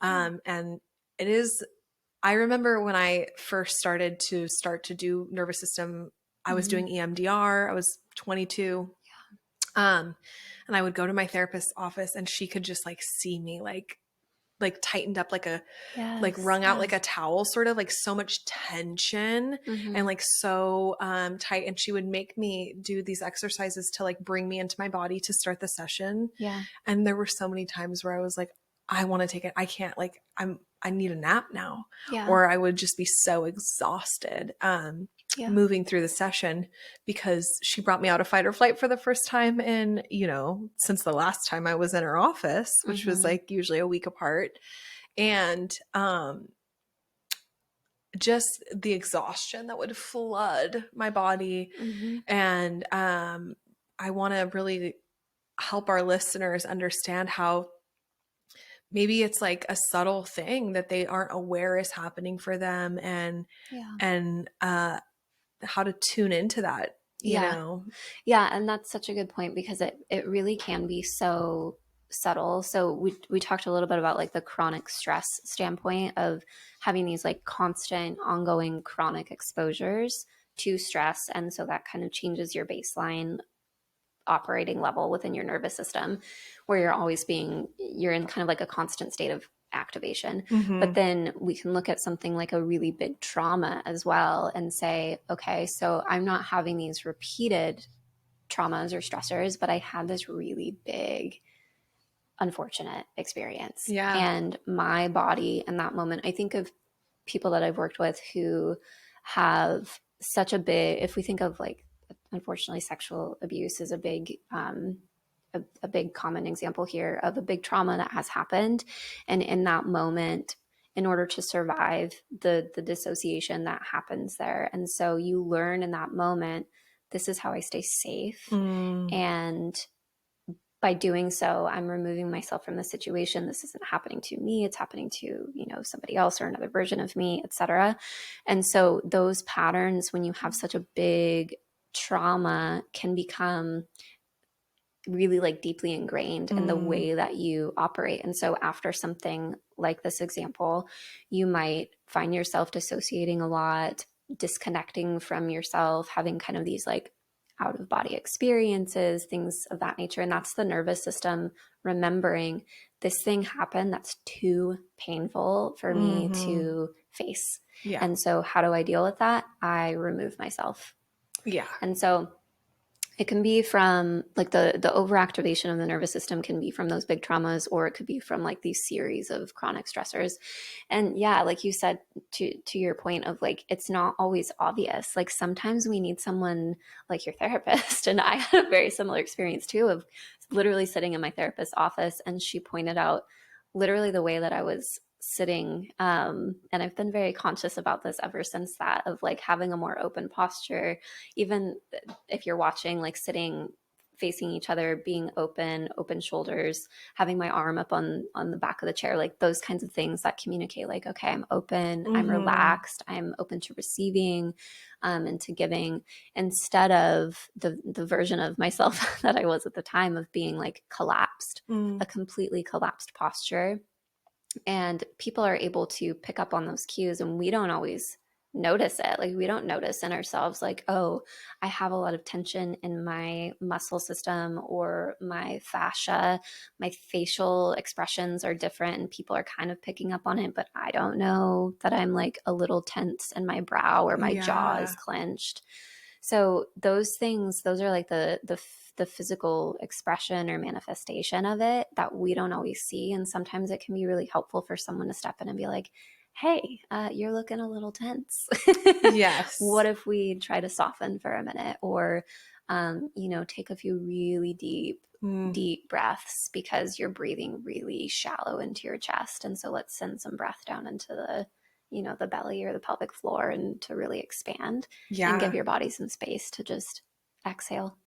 And it is, I remember when I first started to do nervous system, I was doing Mhm. EMDR. I was 22. And I would go to my therapist's office and she could just like see me like tightened up like Yes. wrung out like a towel, sort of like so much tension and Mhm. like so tight. And she would make me do these exercises to like bring me into my body to start the session. Yeah. And there were so many times where I was like, I want to take it. I can't, like, I need a nap now. Yeah. Or I would just be so exhausted Yeah. moving through the session because she brought me out of fight or flight for the first time in, since the last time I was in her office, which was Mhm. like usually a week apart. And just the exhaustion that would flood my body. Mhm. And I want to really help our listeners understand how maybe it's like a subtle thing that they aren't aware is happening for them, and Yeah. and how to tune into that, Yeah. Yeah, and that's such a good point because it really can be so subtle. So we talked a little bit about like the chronic stress standpoint of having these like constant ongoing chronic exposures to stress, and so that kind of changes your baseline operating level within your nervous system where you're in kind of like a constant state of activation. But Mm-hmm. then we can look at something like a really big trauma as well and say, okay, so I'm not having these repeated traumas or stressors, but I had this really big unfortunate experience. Yeah. And my body in that moment, I think of people that I've worked with who have such a big, if we think of like, unfortunately, sexual abuse is a big common example here of a big trauma that has happened. And in that moment, in order to survive the dissociation that happens there. And so you learn in that moment, this is how I stay safe. Mm. And by doing so, I'm removing myself from the situation. This isn't happening to me. It's happening to, somebody else or another version of me, etc. And so those patterns, when you have such a big trauma, can become really like deeply ingrained in the Mm. way that you operate. And so after something like this example, you might find yourself dissociating a lot, disconnecting from yourself, having kind of these like out of body experiences, things of that nature. And that's the nervous system remembering this thing happened that's too painful for me Mm-hmm. to face. Yeah. And so how do I deal with that? I remove myself. Yeah. And so it can be from like the overactivation of the nervous system can be from those big traumas, or it could be from like these series of chronic stressors. And yeah, like you said, to your point of like it's not always obvious. Like sometimes we need someone like your therapist. And I had a very similar experience too of literally sitting in my therapist's office, and she pointed out literally the way that I was sitting. And I've been very conscious about this ever since that, of like having a more open posture, even if you're watching, like sitting facing each other, being open shoulders, having my arm up on the back of the chair, like those kinds of things that communicate like, okay, I'm open, I'm Mm-hmm. relaxed, I'm open to receiving, and to giving, instead of the version of myself that I was at the time of being like collapsed, Mm. a completely collapsed posture. And people are able to pick up on those cues, and we don't always notice it. Like we don't notice in ourselves like, oh, I have a lot of tension in my muscle system or my fascia, my facial expressions are different and people are kind of picking up on it, but I don't know that I'm like a little tense in my brow or my jaw is Yeah. clenched. So those things, those are like the physical expression or manifestation of it that we don't always see. And sometimes it can be really helpful for someone to step in and be like, hey, you're looking a little tense. Yes. What if we try to soften for a minute? Or, take a few really Mm. deep breaths because you're breathing really shallow into your chest. And so let's send some breath down into the belly or the pelvic floor and to really expand and give Yeah. your body some space to just exhale.